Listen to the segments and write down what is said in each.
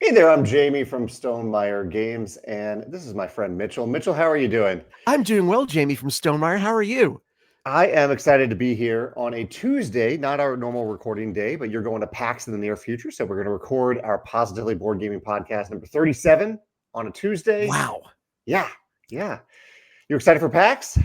Hey there, I'm Jamie from Stonemeyer Games, and this is my friend Mitchell. Mitchell, how are you doing? I'm doing well, Jamie from Stonemeyer. How are you? I am excited to be here on a Tuesday, not our normal recording day, but you're going to PAX in the near future. So we're going to record our Positively Board Gaming podcast number 37 on a Tuesday. Wow. Yeah, yeah. You excited for PAX?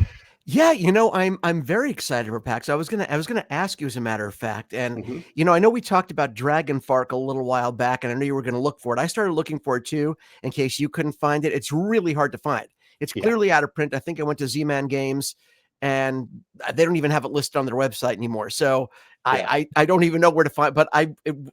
Yeah, I'm very excited for PAX. I was gonna ask you as a matter of fact, and Hmm. I know we talked about Dragonfark a little while back, and I know you were gonna look for it. I started looking for it too, in case you couldn't find it. It's really hard to find. It's Yeah, clearly out of print. I think I went to Z-Man Games, and they don't even have it listed on their website anymore. So yeah. I don't even know where to find. But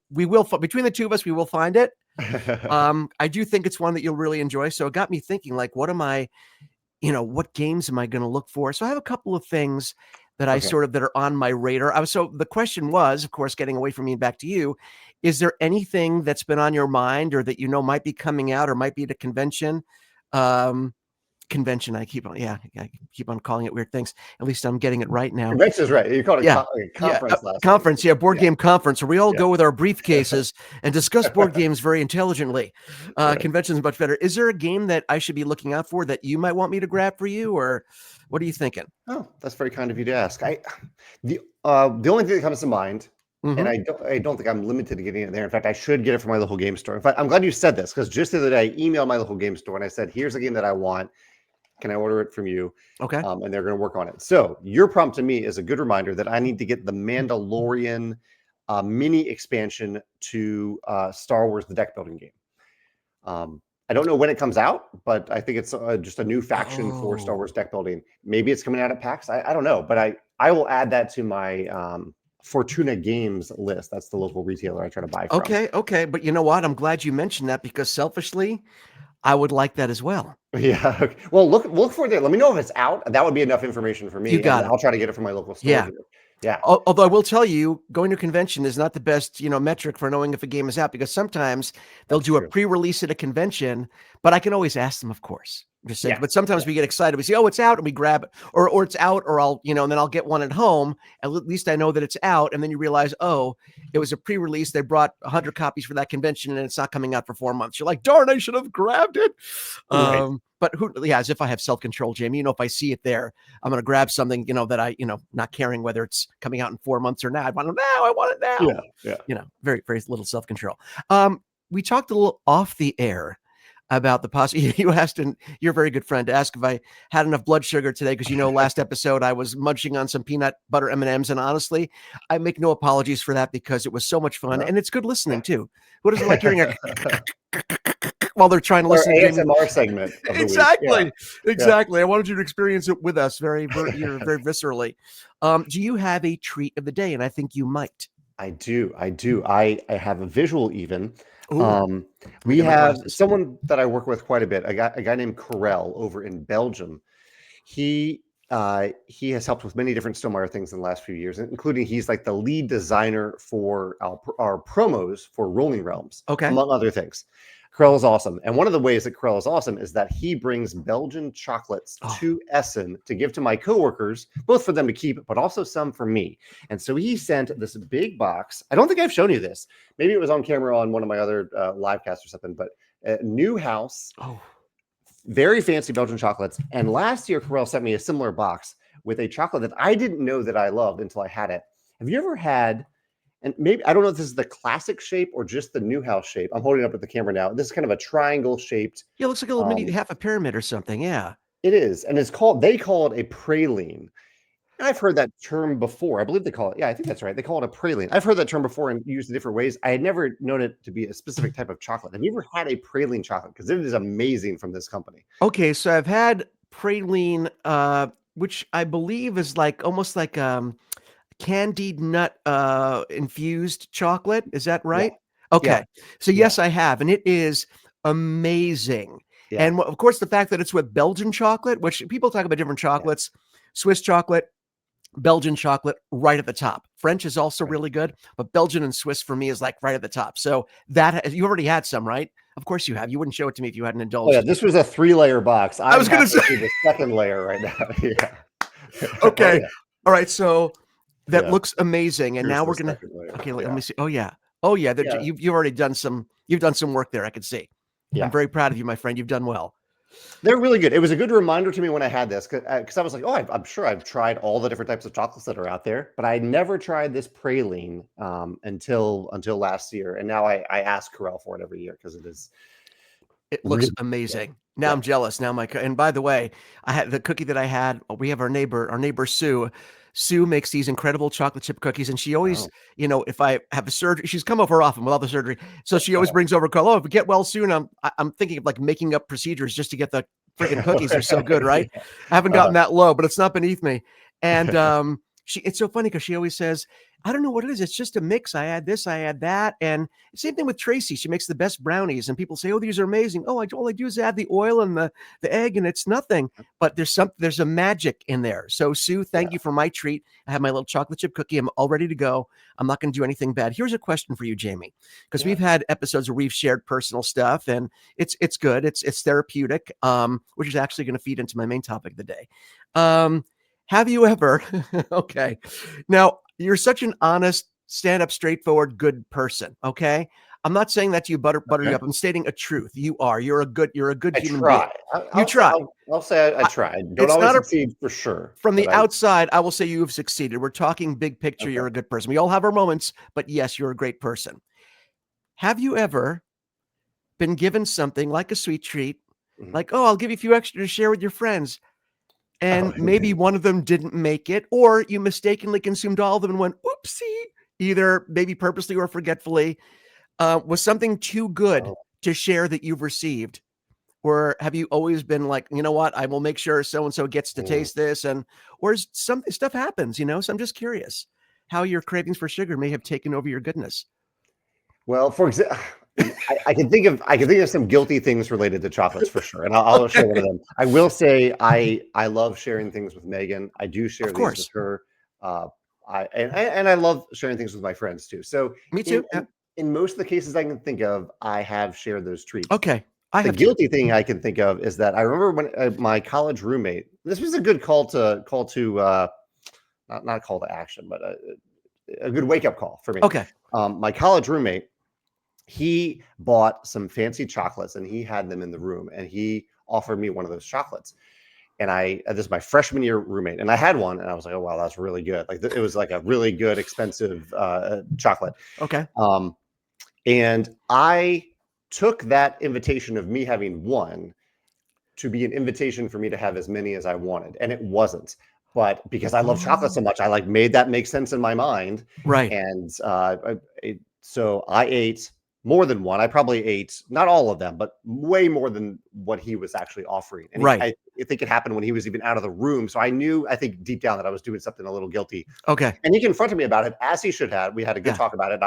we will between the two of us, we will find it. I do think it's one that you'll really enjoy. So it got me thinking, like, what games am I going to look for? So I have a couple of things that Okay. that are on my radar. So the question was, of course, getting away from me and back to you, is there anything that's been on your mind or that might be coming out or might be at a convention? Um, convention. I keep on calling it weird things. At least I'm getting it right now. Convention's right. You called it Yeah. a Yeah, conference last week. conference. Yeah, board Yeah, game conference, where we all yeah. go with our briefcases and discuss board games very intelligently. Right. Convention's much better. Is there a game that I should be looking out for that you might want me to grab for you, or what are you thinking? Oh, that's very kind of you to ask. The only thing that comes to mind, and Hmm. I don't think I'm limited to getting it there. In fact, I should get it from my local game store. In fact, I'm glad you said this because just the other day I emailed my local game store and I said, "Here's a game that I want. Can I order it from you?" Okay. And they're going to work on it. So your prompt to me is a good reminder that I need to get the Mandalorian mini expansion to Star Wars: The Deck Building game. I don't know when it comes out, but I think it's just a new faction for Star Oh. Wars deck building. Maybe it's coming out at PAX. I don't know, but I will add that to my Fortuna Games list. That's the local retailer I try to buy from. Okay. Okay. But you know what? I'm glad you mentioned that because selfishly, I would like that as well. Yeah. Okay. Well, look for it. Let me know if it's out. That would be enough information for You me, and got it. I'll try to get it from my local store Yeah. here. Yeah, Although I will tell you, going to a convention is not the best, metric for knowing if a game is out because sometimes they'll that's do a true. pre-release at a convention, but I can always ask them, of course. Just saying. Yeah, But sometimes yeah, we get excited. We say, "Oh, it's out," and we grab it, or it's out, or and then I'll get one at home. At least I know that it's out, and then you realize, oh, it was a pre-release. They brought 100 copies for that convention, and it's not coming out for 4 months. You're like, darn, I should have grabbed it. right. But yeah, as if I have self-control, Jamie. If I see it there, I'm going to grab something, that not caring whether it's coming out in 4 months or not. I want it now. I want it now. Yeah, yeah. Very, very little self-control. We talked a little off the air about the possibility. You asked, and you're a very good friend, to ask if I had enough blood sugar today because last episode I was munching on some peanut butter M&Ms, and honestly, I make no apologies for that because it was so much fun No. and it's good listening too. Who doesn't like hearing a while they're trying to Our listen to Jamie? ASMR segment of the week. Yeah, Exactly, yeah. exactly. I wanted you to experience it with us very viscerally. Do you have a treat of the day? And I think you might. I do. I do. I have a visual even. Oh, Um, let me we get my have glasses. someone that I work with quite a bit, a guy named Carell over in Belgium. He has helped with many different Stonemeyer things in the last few years, including he's like the lead designer for our promos for Rolling Realms, Okay. among other things. Carell is awesome. And one of the ways that Carell is awesome is that he brings Belgian chocolates Oh, to Essen to give to my coworkers, both for them to keep, but also some for me. And so he sent this big box. I don't think I've shown you this. Maybe it was on camera on one of my other live casts or something, but new house, oh. very fancy Belgian chocolates. And last year, Carell sent me a similar box with a chocolate that I didn't know that I loved until I had it. Have you ever had, and maybe, I don't know if this is the classic shape or just the new house shape. I'm holding it up at the camera now. This is kind of a triangle shaped. Yeah, it looks like a little mini Um, half a pyramid or something. Yeah. it is, and they call it a praline. And I've heard that term before. I believe they call it, yeah, I think that's right. They call it a praline. I've heard that term before and used in different ways. I had never known it to be a specific type of chocolate. Have you ever had a praline chocolate? Because it is amazing from this company. Okay, so I've had praline, which I believe is like almost like candied nut infused chocolate. Is that Yeah, right? yeah, Okay. So yeah, yes, I have, and it is amazing. yeah. And of course, the fact that it's with Belgian chocolate, which people talk about different Yeah, chocolates, Swiss chocolate, Belgian chocolate, right at the top. French is also right. really good, but Belgian and Swiss for me is like right at the top. So that you already had some, right? Of course you have. You wouldn't show it to me if you hadn't Oh yeah, indulged. this was a 3-layer box. I I'm was gonna say. halfway through the second layer right now. Yeah. Oh Okay. yeah, All right. So that yeah. looks amazing. And Here's now the we're gonna second layer. okay, let Yeah. me see. Oh yeah. Oh yeah, Yeah. you've already done some. You've done some work there. I can see. I'm Yeah. very proud of you, my friend. You've done well. They're really good. It was a good reminder to me when I had this because I was like, oh, I'm sure I've tried all the different types of chocolates that are out there, but I never tried this praline until last year. And now I ask Carell for it every year because it is It looks really good. amazing. Now Yeah. I'm jealous. Now and by the way, I had the cookie that I had. We have our neighbor Sue. Sue makes these incredible chocolate chip cookies, and she always, Oh. if I have a surgery, she's come over often with all the surgery, so she always brings over. Oh, if we get well soon, I'm thinking of like making up procedures just to get the freaking cookies. They're so good, right? Yeah. I haven't gotten that low, but it's not beneath me. And it's so funny because she always says, I don't know what it is. It's just a mix. I add this, I add that. And same thing with Tracy. She makes the best brownies and people say, oh, these are amazing. Oh, all I do is add the oil and the egg and it's nothing. But there's a magic in there. So Sue, thank you for my treat. I have my little chocolate chip cookie. I'm all ready to go. I'm not going to do anything bad. Here's a question for you, Jamey, because we've had episodes where we've shared personal stuff and it's good. It's therapeutic, which is actually going to feed into my main topic of the day. Have you ever, okay. Now, you're such an honest, stand up, straightforward, good person. Okay. I'm not saying that you butter you up. I'm stating a truth. You are. You're a good I human try. being. You try. I'll say I try. I don't It's always not a succeed for sure, from but the outside, I will say you have succeeded. We're talking big picture. okay. You're a good person. We all have our moments, but yes, you're a great person. Have you ever been given something like a sweet treat, Mhm. like, oh, I'll give you a few extra to share with your friends, Oh, and maybe one of them didn't make it, or you mistakenly consumed all of them and went, oopsie, either maybe purposely or forgetfully, was something too good oh. to share that you've received? Or have you always been like, you know what, I will make sure so-and-so gets to Mm. taste this, or is something stuff happens, so I'm just curious how your cravings for sugar may have taken over your goodness. Well, for example, I can think of some guilty things related to chocolates for sure, and I'll share one of Okay. them. I will say I love sharing things with Megan. I do share Of these with course. her. Uh, I love sharing things with my friends too. So Me in too. Yeah. in most of the cases I can think of, I have shared those treats. Okay. I The have too. guilty thing I can think of is that I remember when my college roommate. This was a good call to not call to action, but a good wake up call for me. Okay. My college roommate, he bought some fancy chocolates and he had them in the room and he offered me one of those chocolates. And this is my freshman year roommate, and I had one, and I was like, "Oh wow, that's really good!" Like it was like a really good, expensive chocolate. Okay. Um, and I took that invitation of me having one to be an invitation for me to have as many as I wanted, and it wasn't. But because I love chocolate so Oh, much, I like made that make sense in my mind, right. and so I ate more than one. I probably ate not all of them, but way more than what he was actually offering. And Right. I think it happened when he was even out of the room. So I knew, I think deep down that I was doing something a little guilty. Okay. And he confronted me about it as he should have. We had a good Yeah. talk about it.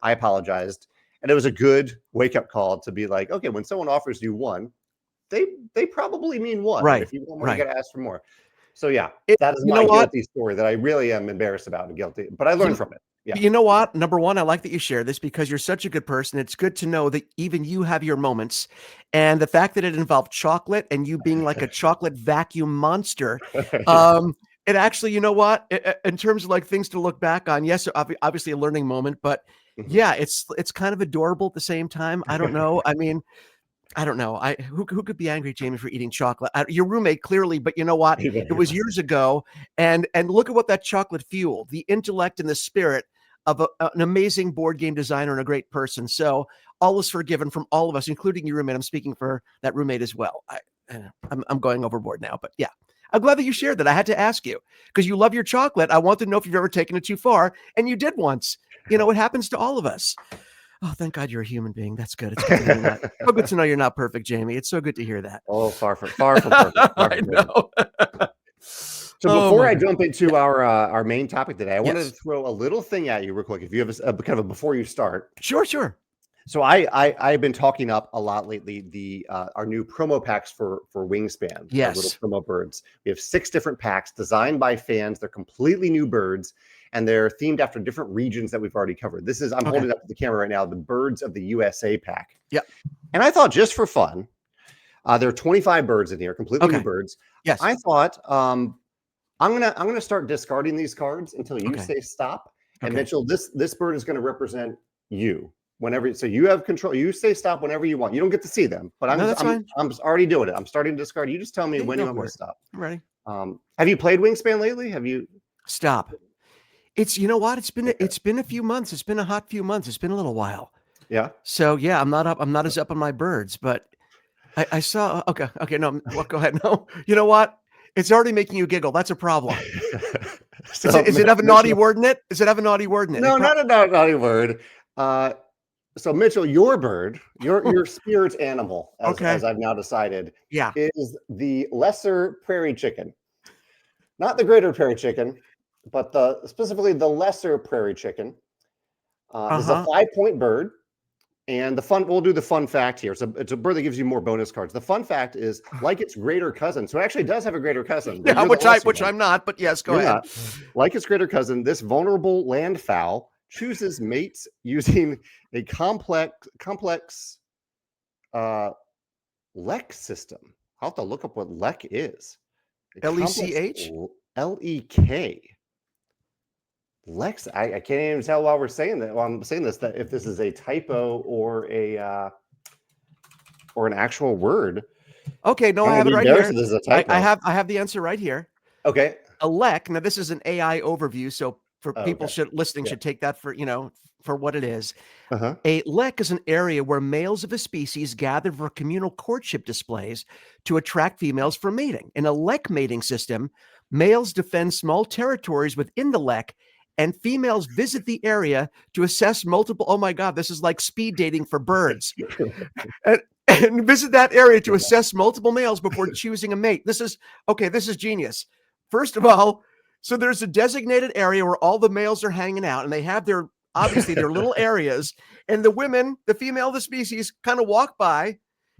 I apologized, and it was a good wake up call to be like, okay, when someone offers you one, they probably mean one, and Right. if you want more, you Right. got to ask for more. So yeah, It, that is you my know what? guilty story that I really am embarrassed about and guilty, but I learned You from it. Yeah. You know what? Number one, I like that you share this because you're such a good person. It's good to know that even you have your moments. And the fact that it involved chocolate and you being like a chocolate vacuum monster, Yeah. it actually, you know what? In terms of like things to look back on, yes, obviously a learning moment, but Mhm. yeah, it's kind of adorable at the same time. I don't know. I mean, I don't know. Who could be angry at Jamie for eating chocolate? Your roommate clearly, but you know what? It was years ago, and look at what that chocolate fueled: the intellect and the spirit of an amazing board game designer and a great person. So all is forgiven from all of us, including your roommate. I'm speaking for that roommate as well. I'm going overboard now, but yeah. I'm glad that you shared that. I had to ask you because you love your chocolate. I want to know if you've ever taken it too far, and you did once. It happens to all of us. Oh, thank God you're a human being. That's good. It's good to know you're not. So good to know you're not perfect, Jamie. It's so good to hear that. Oh, far from perfect. Far I from perfect. know. So Oh before my I God. jump into our main topic today, I wanted to Yes. throw a little thing at you real quick. If you have a kind of a before you start. Sure, sure. So I've been talking up a lot lately the our new promo packs for Wingspan, our little Yes. promo birds. We have 6 different packs designed by fans. They're completely new birds, and they're themed after different regions that we've already covered. This is I'm Okay. holding up to the camera right now the Birds of the USA pack. Yep. And I thought just for fun, there are 25 birds in here, completely new Okay. birds. Yes. I thought I'm gonna start discarding these cards until you Okay. say stop. And Okay. Mitchell, this bird is going to represent you whenever. So you have control. You say stop whenever you want. You don't get to see them, but No, that's fine. I'm already doing it. I'm starting to discard. You just tell me Yeah, when go you want me for to it. stop. I'm ready. Have you played Wingspan lately? Have you? Stop. It's, you know what? It's been Okay. a few months. It's been a hot few months. It's been a little while. Yeah. So yeah, I'm not as up on my birds, but I saw. Okay, no, well, go ahead. No, you know what? It's already making you giggle. That's a problem. So Is it have a naughty word in it? Does it have a naughty word in it? no, not a naughty word. So Mitchell, your bird, your spirit animal, Okay. as I've now decided, Yeah. is the lesser prairie chicken, not the greater prairie chicken, but specifically the lesser prairie chicken. This is a Uh-huh. 5-point bird. And we'll do the fun fact here. It's a bird that gives you more bonus cards. The fun fact is like its greater cousin. So it actually does have a greater cousin, but Yeah, you're the lesser which one. I'm not, but yes, go You're ahead. not. Like its greater cousin, this vulnerable land fowl chooses mates using a complex LEK system. I'll have to look up what LEK is. A complex LECH? LEK. Lex, I can't even tell while we're saying that. While I'm saying this, that if this is a typo or an actual word. Okay, no, I'm I gonna have it be right embarrassed here. if this is a typo. I have the answer right here. Okay. Elect. Now, this is an AI overview, so for Oh, people okay. listening Yeah. should take that for for what it is. Uh-huh. A lek is an area where males of a species gather for communal courtship displays to attract females for mating. In a lek mating system, males defend small territories within the lek, and females visit the area to assess multiple. Oh my God, this is like speed dating for birds. And visit that area to assess multiple males before choosing a mate. This is genius. First of all, so there's a designated area where all the males are hanging out, and they have obviously their little areas, and the women, the female of the species, kind of walk by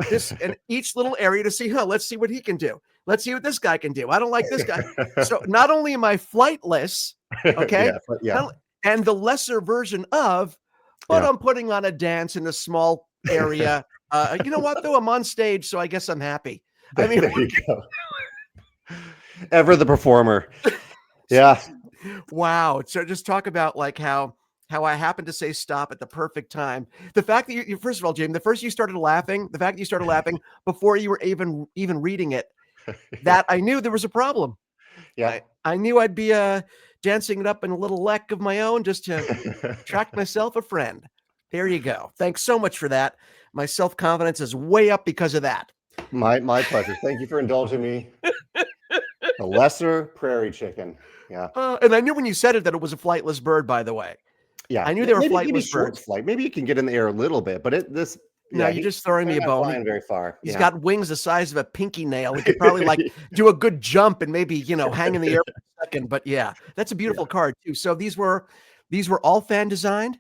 this and each little area to see, let's see what he can do. Let's see what this guy can do. I don't like this guy. So not only am I flightless, okay, Yeah. and the lesser version of, but Yeah. I'm putting on a dance in a small area. You know what, though? I'm on stage, so I guess I'm happy. I mean, There you go. Ever the performer. Yeah. wow. So just talk about like how I happened to say stop at the perfect time. The fact that you first of all, Jamie, the fact that you started laughing before you were even reading it, that I knew there was a problem. Yeah. I knew I'd be dancing it up in a little lek of my own just to attract myself a friend. There you go. Thanks so much for that. My self-confidence is way up because of that. My pleasure. Thank you for indulging me. The lesser prairie chicken. Yeah. And I knew when you said it that it was a flightless bird, by the way. Yeah. I knew they were Maybe flightless short birds. flight. Maybe you can get in the air a little bit, but No, you're just throwing me a not bone. flying very far. He's Yeah. got wings the size of a pinky nail. He could probably like do a good jump and maybe, hang in the air for a second. But yeah, that's a beautiful card too. So these were all fan designed?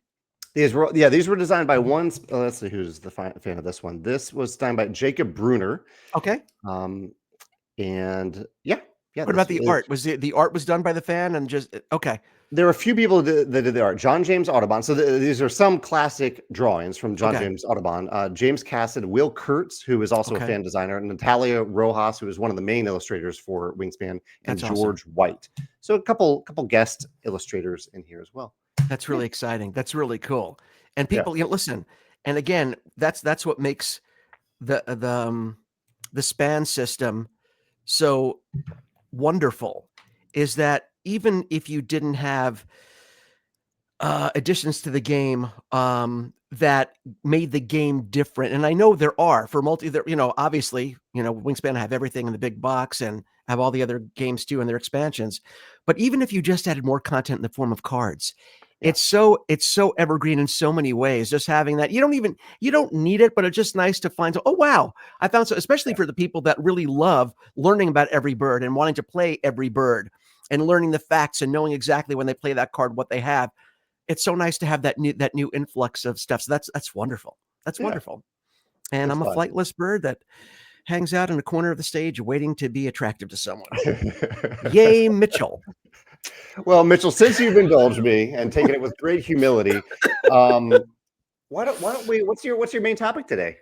These were designed by one. Let's see who's the fan of this one. This was designed by Jacob Bruner. Okay. And yeah. What about the art? Was the art was done by the fan and just okay. There are a few people that did the art. John James Audubon. So these are some classic drawings from John James Audubon. James Cassett, Will Kurtz, who is also a fan designer, and Natalia Rojas, who is one of the main illustrators for Wingspan, and George White. So a couple guest illustrators in here as well. That's really exciting. That's really cool. And people, listen. And again, that's what makes the span system so wonderful, is that even if you didn't have additions to the game that made the game different, and I know there are for obviously, Wingspan have everything in the big box and have all the other games too and their expansions, but even if you just added more content in the form of cards, it's so evergreen in so many ways. Just having that, you don't need it, but it's just nice to find. Oh wow, I found so, especially for the people that really love learning about every bird and wanting to play every bird and learning the facts and knowing exactly when they play that card what they have. It's so nice to have that new influx of stuff. So that's wonderful. That's wonderful. And I'm a flightless bird that hangs out in a corner of the stage waiting to be attractive to someone. Yay, Mitchell. Well, Mitchell, since you've indulged me and taken it with great humility, why don't we? What's your main topic today?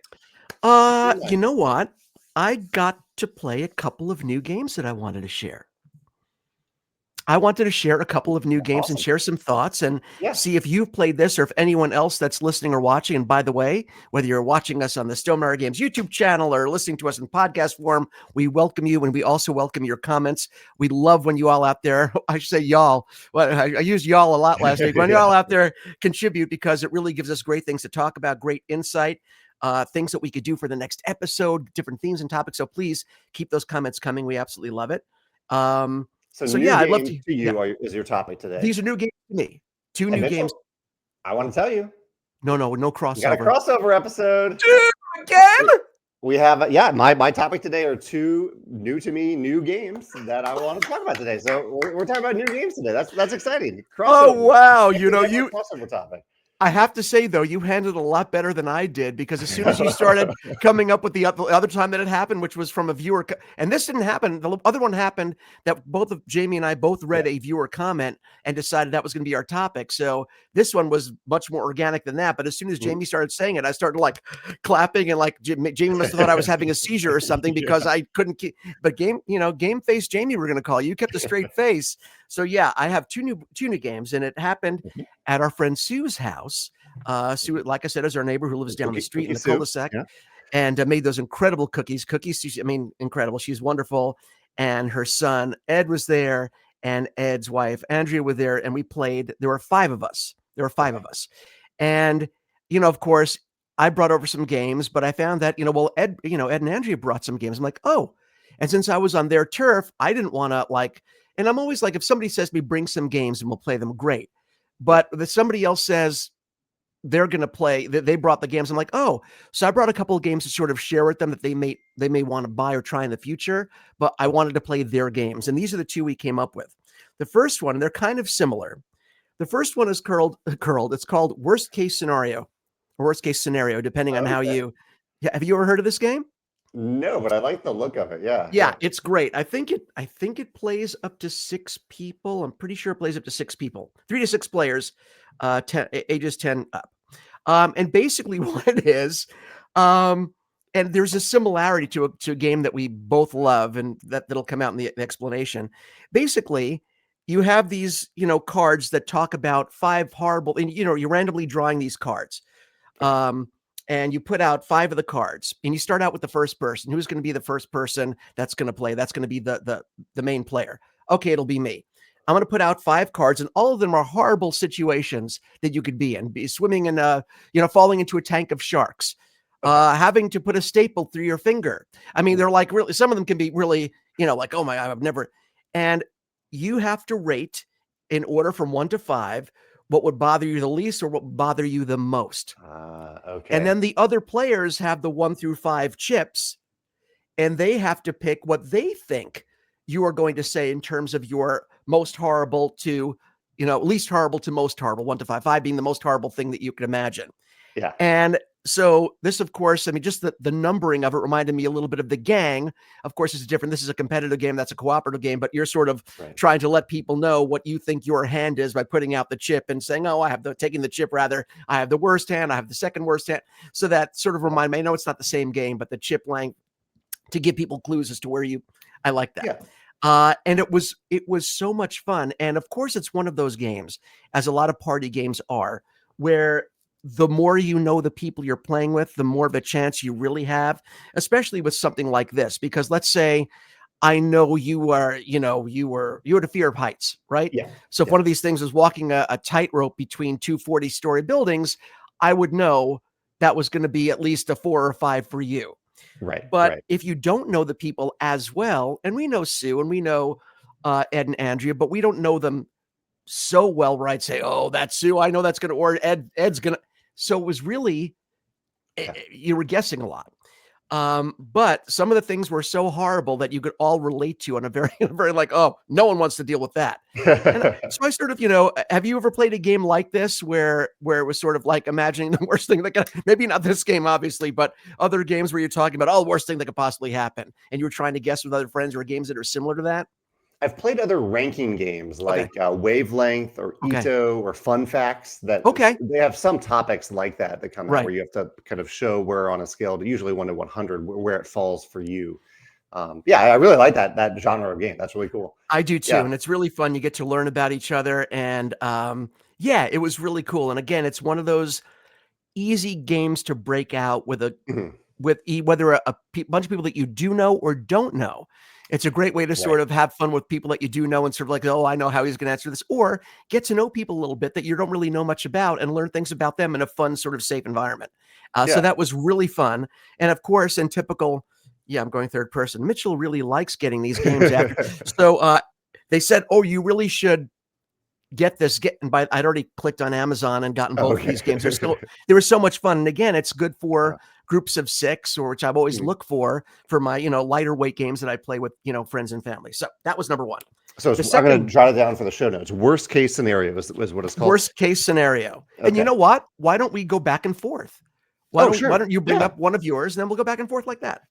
You know what? I got to play a couple of new games that I wanted to share. I wanted to share a couple of new games and Awesome. share some thoughts and Yeah. see if you've played this or if anyone else that's listening or watching. And by the way, whether you're watching us on the Stonemaier Games YouTube channel or listening to us in podcast form, we welcome you, and we also welcome your comments. We love when you all out there, I should say y'all, well, I used y'all a lot last week, when y'all out there contribute, because it really gives us great things to talk about, great insight, things that we could do for the next episode, different themes and topics. So please keep those comments coming. We absolutely love it. So So new yeah, I'd love games to. to Yeah, you is your topic today. these are new games to me. Two And new games. Mitchell, I want to tell you, No we got a crossover. crossover episode. Dude, again? We have, yeah, my topic today are two new to me new games that I want to talk about today. So we're talking about new games today. That's exciting. Oh Crossover. wow! Can't forget our crossover topic. I have to say, though, you handled it a lot better than I did, because as soon as you started coming up with the other time that it happened, which was from a viewer, and this didn't happen. The other one happened that both of Jamey and I both read a viewer comment and decided that was going to be our topic. So this one was much more organic than that. But as soon as Jamey started saying it, I started like clapping, and like Jamey must have thought I was having a seizure or something, because I couldn't keep. But game face Jamey, we're going to call you. You kept a straight face. So yeah, I have two new games, and it happened at our friend Sue's house. Sue, like I said, is our neighbor who lives down the street in the cul-de-sac, and made those incredible cookies. I mean, incredible. She's wonderful. And her son, Ed, was there, and Ed's wife, Andrea, were there, and we played. There were five of us. And, of course, I brought over some games, but I found that, Ed and Andrea brought some games. I'm like, oh, and since I was on their turf, I didn't want to and I'm always like, if somebody says to me, bring some games and we'll play them, great. But if somebody else says they're going to play, they brought the games, I'm like, oh, so I brought a couple of games to sort of share with them that they may want to buy or try in the future, but I wanted to play their games. And these are the two we came up with. The first one, they're kind of similar. The first one is it's called Worst Case Scenario, or Worst Case Scenario, depending on how you, have you ever heard of this game? No, but I like the look of it. Yeah, it's great. I think it plays up to 6 people. I'm pretty sure it plays up to 6 people, 3 to 6 players, ages 10 up. And basically what it is, and there's a similarity to a game that we both love, and that'll come out in the explanation. Basically, you have these, cards that talk about 5 horrible, and you're randomly drawing these cards. And you put out 5 of the cards, and you start out with the first person. Who's going to be the first person that's going to play? That's going to be the main player. Okay, it'll be me. I'm going to put out 5 cards, and all of them are horrible situations that you could be in. Be swimming in falling into a tank of sharks, having to put a staple through your finger. I mean, they're like, really, some of them can be really, like, oh my God, I've never. And you have to rate in order from 1 to 5 what would bother you the least or what would bother you the most. Okay. And then the other players have the 1 through 5 chips, and they have to pick what they think you are going to say in terms of your most horrible to, least horrible to most horrible, 1 to 5, 5 being the most horrible thing that you could imagine. Yeah. And so this, of course, I mean, just the numbering of it reminded me a little bit of The Gang. Of course, it's different. This is a competitive game. That's a cooperative game, but you're sort of trying to let people know what you think your hand is by putting out the chip and saying, oh, taking the chip, rather. I have the worst hand. I have the second worst hand. So that sort of reminded me, I know it's not the same game, but the chip length to give people clues as to where I like that. Yeah. And it was so much fun. And of course, it's one of those games, as a lot of party games are, where the more you know the people you're playing with, the more of a chance you really have, especially with something like this. Because let's say I know you had a fear of heights, right? Yeah. So if one of these things was walking a tightrope between 2 40-story buildings, I would know that was going to be at least a 4 or 5 for you. Right. But if you don't know the people as well, and we know Sue and we know Ed and Andrea, but we don't know them so well where I'd say, oh, that's Sue, I know that's going to, or Ed's going to. So it was really, you were guessing a lot. But some of the things were so horrible that you could all relate to on a very, very like, oh, no one wants to deal with that. And so I sort of, have you ever played a game like this where it was sort of like imagining the worst thing that could, maybe not this game, obviously, but other games where you're talking about, oh, the worst thing that could possibly happen. And you were trying to guess with other friends or games that are similar to that? I've played other ranking games like Wavelength or Ito or Fun Facts that they have some topics like that come out where you have to kind of show where on a scale, usually 1 to 100, where it falls for you. Yeah, I really like that genre of game. That's really cool. I do too, Yeah. and it's really fun. You get to learn about each other, and yeah, it was really cool. And again, it's one of those easy games to break out with Mhm. whether a bunch of people that you do know or don't know. It's a great way to Right. sort of have fun with people that you do know and sort of like, oh, I know how he's going to answer this, or get to know people a little bit that you don't really know much about and learn things about them in a fun, sort of safe environment. So Yeah. that was really fun. And of course, in typical, yeah, I'm going third person. Mitchell really likes getting these games after. So they said, oh, you really should get this. And I'd already clicked on Amazon and gotten both of Okay. these games. They were so much fun. And again, it's good Yeah. for groups of 6, or which I've always Mhm. looked for my, lighter weight games that I play with, friends and family. So that was number one. So The I'm going to second jot it down for the show notes. Worst case scenario is what it's called. worst case scenario. And you Okay. know what? Why don't we go back and forth? Why Oh, don't why sure. don't you bring Yeah. up one of yours and then we'll go back and forth like that?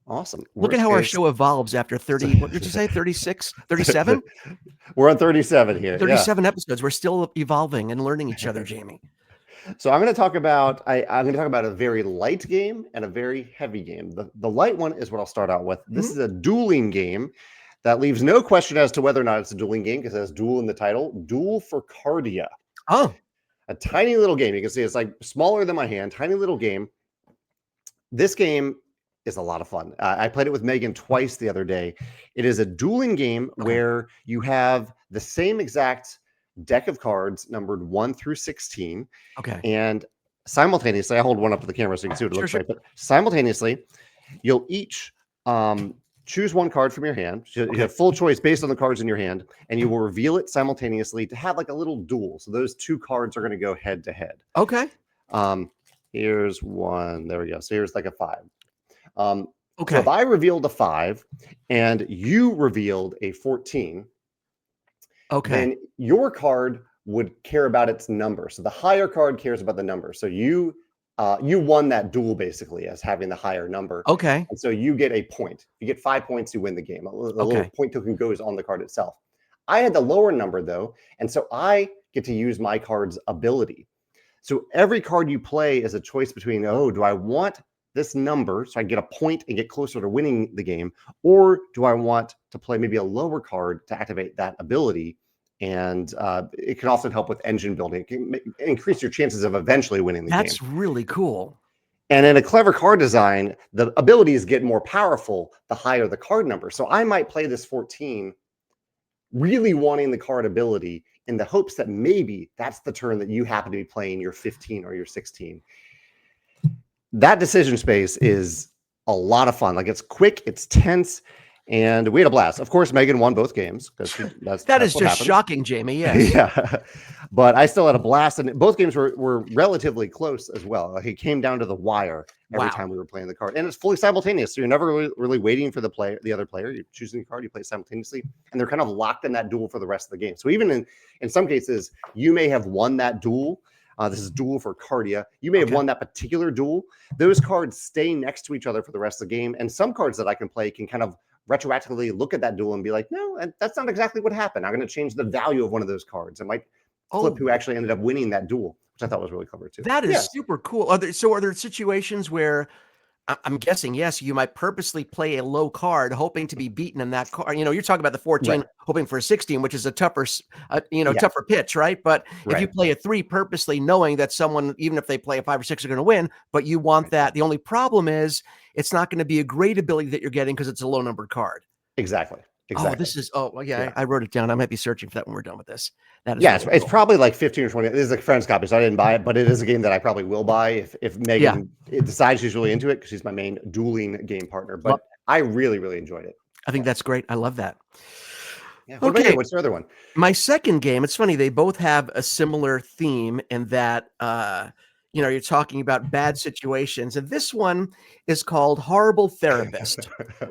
Awesome. Look at Worst how our case. show evolves after 30, what did you say? 36, 37? We're on 37 here. Yeah. 37 episodes. We're still evolving and learning each other, Jamey. So I'm going to talk about I'm going to talk about a very light game and a very heavy game. The light one is what I'll start out with. This is a dueling game that leaves no question as to whether or not it's a dueling game because it has duel in the title. Duel for Cardia. Oh, A tiny little game. You can see it's like smaller than my hand, tiny little game. This game is a lot of fun. I played it with Megan twice the other day. It is a dueling game okay. where you have the same exact deck of cards numbered 1 through 16. Okay. And simultaneously, I hold one up to the camera so you can see what it looks like. But simultaneously, you'll each choose one card from your hand. So you have full choice based on the cards in your hand, and you will reveal it simultaneously to have like a little duel. So those two cards are going to go head to head. Okay. Here's one. There we go. So here's like a 5. So Okay. if I revealed a 5 and you revealed a 14, Okay. then your card would care about its number. So the higher card cares about the number. So you won that duel basically as having the higher number. Okay. And so you get a point. You get 5 points, you win the game. A little point token goes on the card itself. I had the lower number though, and so I get to use my card's ability. So every card you play is a choice between, oh, do I want this number so I get a point and get closer to winning the game, or do I want to play maybe a lower card to activate that ability? And it can also help with engine building. It can increase your chances of eventually winning the game. That's really cool. And in a clever card design, the abilities get more powerful the higher the card number. So I might play this 14 really wanting the card ability in the hopes that maybe that's the turn that you happen to be playing your 15 or your 16. That decision space is a lot of fun. Like it's quick, it's tense, and we had a blast. Of course, Megan won both games because that's That is what just happens. shocking, Jamey. Yes. Yeah, but I still had a blast, and both games were relatively close as well. Like it came down to the wire every time we were playing the card, and it's fully simultaneous. So you're never really waiting for the other player. You're choosing the card, you play simultaneously, and they're kind of locked in that duel for the rest of the game. So even in some cases, you may have won that duel. This is Duel for Cardia. You may have won that particular duel. Those cards stay next to each other for the rest of the game, and some cards that I can play can kind of retroactively look at that duel and be like, no, that's not exactly what happened. I'm going to change the value of one of those cards. It might flip who actually ended up winning that duel, which I thought was really clever too. That is super cool. Are there situations where I'm guessing, yes, you might purposely play a low card hoping to be beaten in that card? You're talking about the 14 hoping for a 16, which is a tougher, tougher pitch, right? But if you play a 3 purposely knowing that someone, even if they play a 5 or 6, are going to win, but you want that. The only problem is it's not going to be a great ability that you're getting because it's a low numbered card. Exactly. Oh, this is, I wrote it down. I might be searching for that when we're done with this. That is really it's probably like 15 or 20. This is a friend's copy, so I didn't buy it, but it is a game that I probably will buy if Megan decides she's really into it because she's my main dueling game partner. But I really, really enjoyed it. I think that's great. I love that. Yeah. Okay. What's your other one? My second game, it's funny, they both have a similar theme in that you're talking about bad situations. And this one is called Horrible Therapist.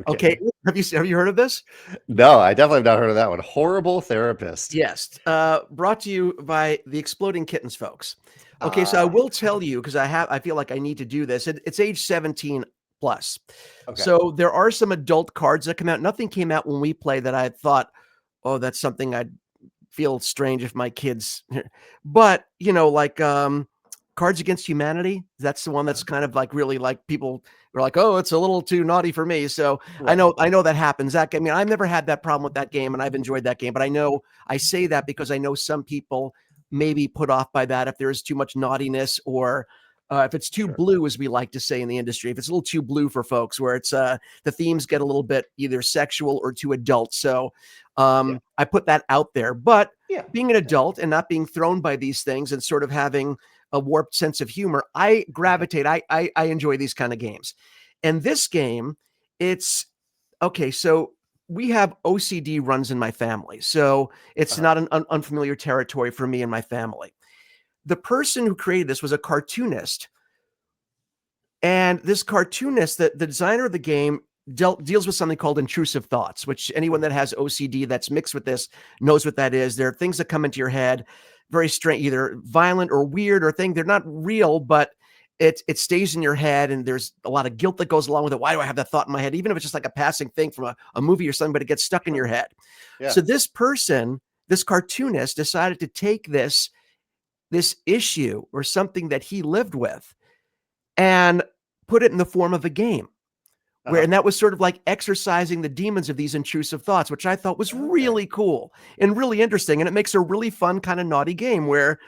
Okay. Have you heard of this? No, I definitely have not heard of that one. Horrible Therapist. Yes. Brought to you by the Exploding Kittens folks. Okay, so I will tell you because I feel like I need to do this. It's age 17 plus. Okay. So there are some adult cards that come out. Nothing came out when we play that I thought, oh, that's something I'd feel strange if my kids, but Cards Against Humanity. That's the one that's kind of like really like people are like, oh, it's a little too naughty for me. So Right. I know that happens. I mean, I've never had that problem with that game, and I've enjoyed that game. But I say that because I know some people may be put off by that if there is too much naughtiness, or if it's too Sure. blue, as we like to say in the industry. If it's a little too blue for folks, where it's the themes get a little bit either sexual or too adult. So Yeah. I put that out there. But Yeah. being an adult and not being thrown by these things and sort of having a warped sense of humor, I gravitate. I enjoy these kind of games. And this game, it's okay. So we have OCD runs in my family, so it's Uh-huh. not an unfamiliar territory for me and my family. The person who created this was a cartoonist, and this cartoonist, the designer of the game, deals with something called intrusive thoughts, which anyone that has OCD that's mixed with this knows what that is. There are things that come into your head, very strange, either violent or weird or thing. They're not real, but it stays in your head, and there's a lot of guilt that goes along with it. Why do I have that thought in my head? Even if it's just like a passing thing from a movie or something, but it gets stuck in Sure. your head. Yeah. So this person, this cartoonist, decided to take this issue or something that he lived with and put it in the form of a game. Uh-huh. And that was sort of like exercising the demons of these intrusive thoughts, which I thought was Okay. really cool and really interesting. And it makes a really fun kind of naughty game where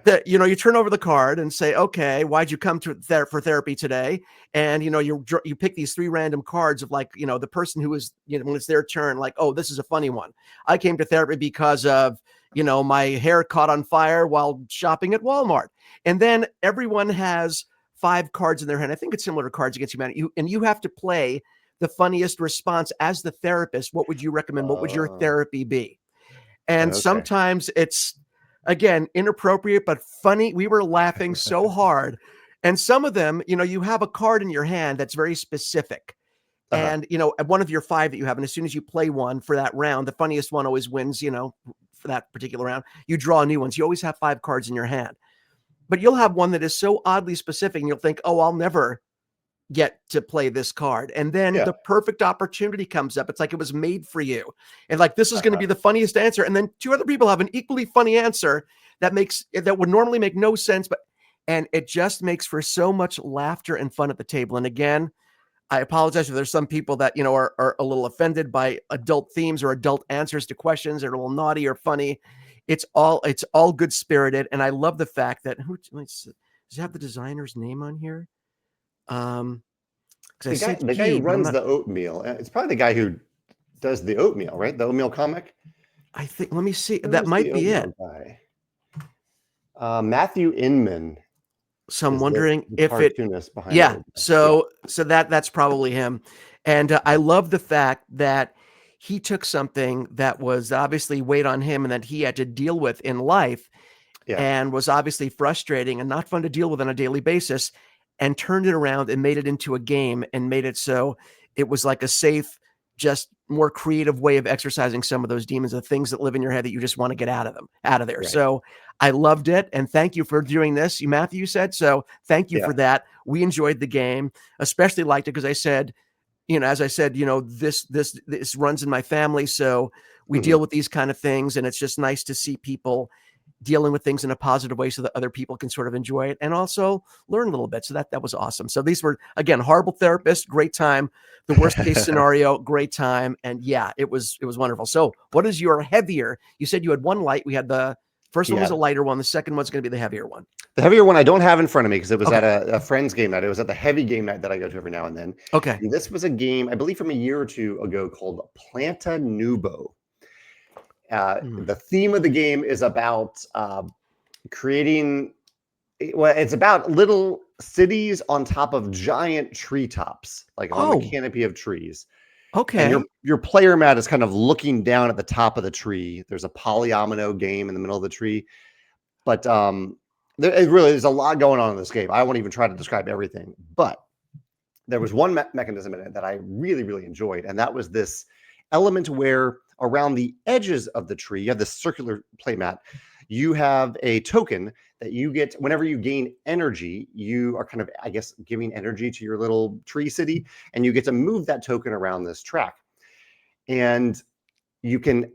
that, you turn over the card and say, okay, why'd you come to for therapy today? And, you pick these 3 random cards of like, the person who is, when it's their turn, like, oh, this is a funny one. I came to therapy because of, my hair caught on fire while shopping at Walmart. And then everyone has 5 cards in their hand. I think it's similar to Cards Against Humanity. You have to play the funniest response as the therapist. What would you recommend? What would your Oh, therapy be? And okay. sometimes it's, again, inappropriate, but funny. We were laughing so hard. And some of them, you have a card in your hand that's very specific. Uh-huh. And, one of your 5 that you have, and as soon as you play one for that round, the funniest one always wins, for that particular round. You draw new ones. You always have 5 cards in your hand. But you'll have one that is so oddly specific, and you'll think, oh, I'll never get to play this card. And then Yeah. the perfect opportunity comes up. It's like it was made for you. And like, this is going to Uh-huh. be the funniest answer. And then 2 other people have an equally funny answer that would normally make no sense, and it just makes for so much laughter and fun at the table. And again, I apologize if there's some people that, are a little offended by adult themes or adult answers to questions. They're a little naughty or funny. It's all good spirited. And I love the fact that does it have the designer's name on here? Because I said The guy who he, but I'm runs not. the oatmeal. It's probably the guy who does the oatmeal, right? The oatmeal comic. I think, let me see. That Who's might the be it. oatmeal guy? Matthew Inman So I'm is the wondering if it, cartoonist behind yeah. it. Yeah. So that's probably him. And I love the fact that he took something that was obviously weighed on him and that he had to deal with in life Yeah. and was obviously frustrating and not fun to deal with on a daily basis, and turned it around and made it into a game and made it so it was like a safe, just more creative way of exercising some of those demons, the things that live in your head that you just want to get out of there. Right. So I loved it. And thank you for doing this. Matthew said, so thank you Yeah. for that. We enjoyed the game, especially liked it because I said, as I said, this runs in my family. So we Mhm. deal with these kind of things. And it's just nice to see people dealing with things in a positive way so that other people can sort of enjoy it and also learn a little bit. So that was awesome. So these were, again, horrible therapist, great time. The worst case scenario, great time. And yeah, it was wonderful. So what is your heavier? You said you had one light. We had the first one was Yeah. a lighter one. The second one's going to be the heavier one. The heavier one I don't have in front of me because it was Okay. at a friend's game night. It was at the heavy game night that I go to every now and then. Okay. And this was a game, I believe, from a year or 2 ago called Planta Nubo. The theme of the game is about creating. Well, it's about little cities on top of giant treetops, like on the Oh, canopy of trees. And okay. your player mat is kind of looking down at the top of the tree. There's a polyomino game in the middle of the tree, but there's a lot going on in this game. I won't even try to describe everything, but there was one mechanism in it that I really, really enjoyed, and that was this element where around the edges of the tree, you have this circular playmat. You have a token that you get whenever you gain energy. You are kind of, I guess, giving energy to your little tree city, and you get to move that token around this track. And you can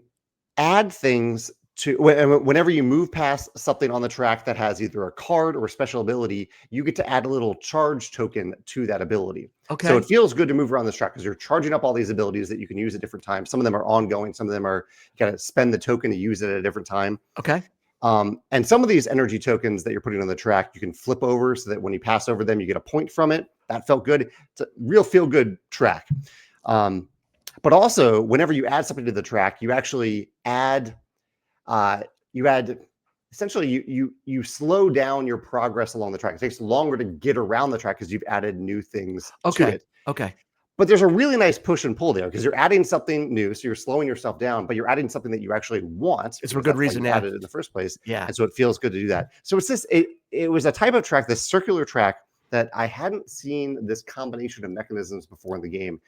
add things whenever you move past something on the track that has either a card or a special ability, you get to add a little charge token to that ability. Okay. So it feels good to move around this track because you're charging up all these abilities that you can use at different times. Some of them are ongoing. Some of them are you got to spend the token to use it at a different time. Okay. And some of these energy tokens that you're putting on the track, you can flip over so that when you pass over them, you get a point from it. That felt good. It's a real feel good track. But also, whenever you add something to the track, you actually add essentially you slow down your progress along the track. It takes longer to get around the track because you've added new things to it. Okay. But there's a really nice push and pull there because you're adding something new, so you're slowing yourself down, but you're adding something that you actually want. It's for good reason. You added it in the first place, Yeah. and so it feels good to do that. So it was a type of track, this circular track that I hadn't seen this combination of mechanisms before in the game,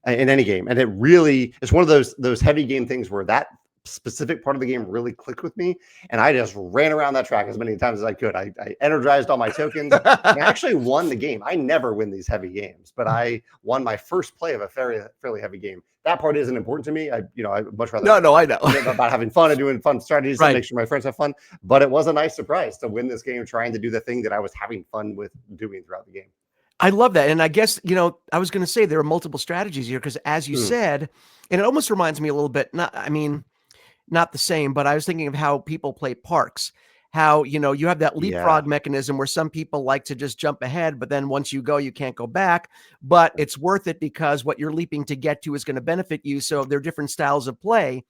in any game, and it really is one of those heavy game things where that specific part of the game really clicked with me, and I just ran around that track as many times as I could. I energized all my tokens. And I actually won the game. I never win these heavy games, but I won my first play of a fairly heavy game. That part isn't important to me. I much rather no, I know about having fun and doing fun strategies right. to make sure my friends have fun. But it was a nice surprise to win this game, trying to do the thing that I was having fun with doing throughout the game. I love that. And I guess, I was going to say there are multiple strategies here because as you said, and it almost reminds me a little bit, not the same, but I was thinking of how people play parks, how, you have that leapfrog mechanism where some people like to just jump ahead, but then once you go, you can't go back, but it's worth it because what you're leaping to get to is going to benefit you. So there are different styles of play.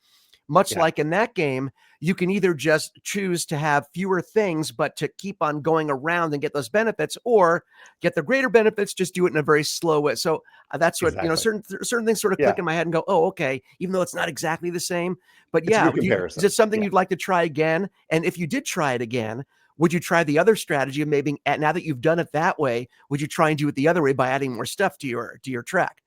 Much like in that game, you can either just choose to have fewer things, but to keep on going around and get those benefits, or get the greater benefits, just do it in a very slow way. So that's what, certain things sort of click in my head and go, oh, okay, even though it's not exactly the same, but is it something you'd like to try again? And if you did try it again, would you try the other strategy of maybe now that you've done it that way, would you try and do it the other way by adding more stuff to your track?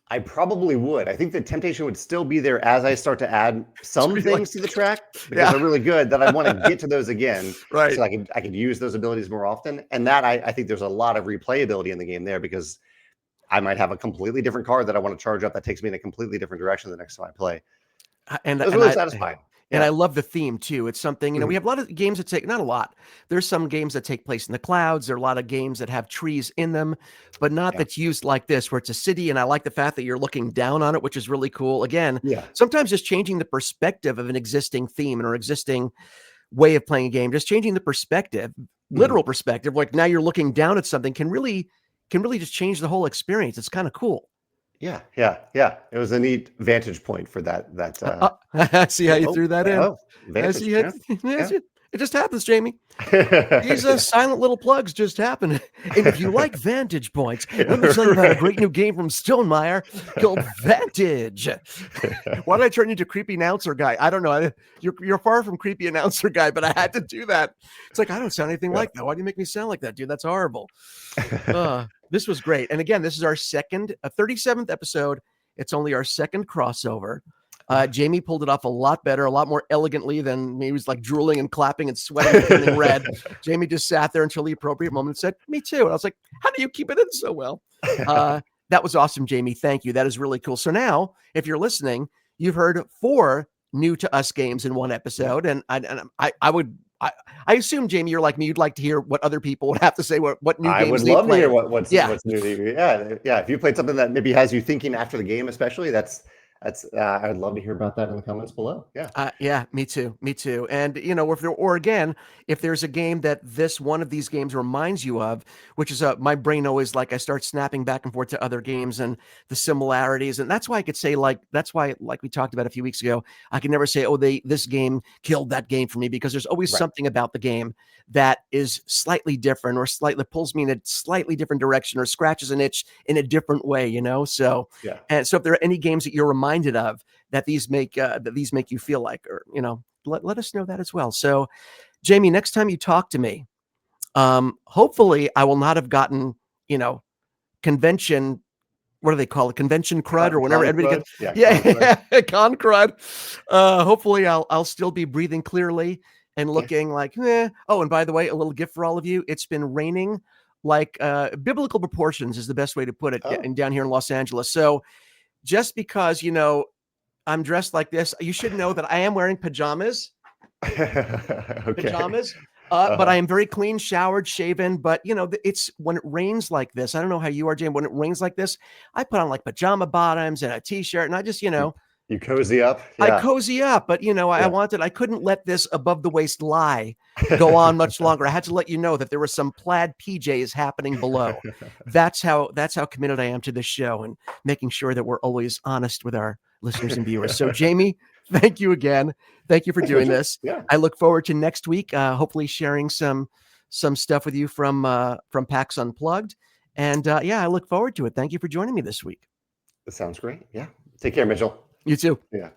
I probably would. I think the temptation would still be there as I start to add some things to the track because they're really good that I want to get to those again. Right. So I could use those abilities more often. And that I think there's a lot of replayability in the game there because I might have a completely different card that I want to charge up that takes me in a completely different direction the next time I play. And it's really satisfying. And I love the theme too. It's something, we have a lot of games that not a lot. There's some games that take place in the clouds. There are a lot of games that have trees in them, but not that's used like this, where it's a city. And I like the fact that you're looking down on it, which is really cool. Again, sometimes just changing the perspective of an existing theme or existing way of playing a game, just changing the perspective, literal perspective, like now you're looking down at something can really just change the whole experience. It's kind of cool. Yeah. It was a neat vantage point for that. See how you threw that in. It just happens, Jamey. These silent little plugs just happen. And if you like vantage points, let me tell you about a great new game from Stonemaier called Vantage. Why did I turn you into creepy announcer guy? I don't know. You're far from creepy announcer guy, but I had to do that. It's like, I don't sound anything like that. Why do you make me sound like that, dude? That's horrible. This was great. And again, this is our 37th episode. It's only our second crossover. Jamey pulled it off a lot better, a lot more elegantly than me. He was like drooling and clapping and sweating and turning red. Jamey just sat there until the appropriate moment and said, me too. And I was like, how do you keep it in so well? That was awesome, Jamey. Thank you. That is really cool. So now, if you're listening, you've heard 4 new to us games in one episode. And I assume, Jamey, you're like me. You'd like to hear what other people would have to say. What new games I would love to hear what's new to you. Yeah. If you played something that maybe has you thinking after the game, especially, I'd love to hear about that in the comments below. Me too. And if there's a game that one of these games reminds you of, which is my brain always I start snapping back and forth to other games and the similarities. And that's why I could say like we talked about a few weeks ago, I can never say, this game killed that game for me, because there's always something about the game that is slightly different or slightly pulls me in a slightly different direction or scratches an itch in a different way, So, and so if there are any games that you're reminded of that these make you feel like, or, let us know that as well. So Jamey, next time you talk to me, hopefully I will not have gotten, convention, what do they call it? Convention crud or whatever. Everybody gets, con crud. Hopefully I'll still be breathing clearly and looking like, Oh, and by the way, a little gift for all of you. It's been raining like biblical proportions is the best way to put it down here in Los Angeles. So just because, I'm dressed like this, you should know that I am wearing pajamas. Okay. pajamas. But I am very clean, showered, shaven. But it's when it rains like this. I don't know how you are, Jane. When it rains like this, I put on like pajama bottoms and a t-shirt, and I just, You cozy up. I Yeah. cozy up. But Yeah. I couldn't let this above the waist lie go on much longer. I had to let you know that there was some plaid PJs happening below. That's how committed I am to this show and making sure that we're always honest with our listeners and viewers. So, Jamey, thank you again. Thank you for Thanks, doing Mitchell. this. Yeah. I look forward to next week, hopefully sharing some stuff with you from PAX Unplugged. And I look forward to it. Thank you for joining me this week. That sounds great. Yeah. Take care, Mitchell. You too. Yeah.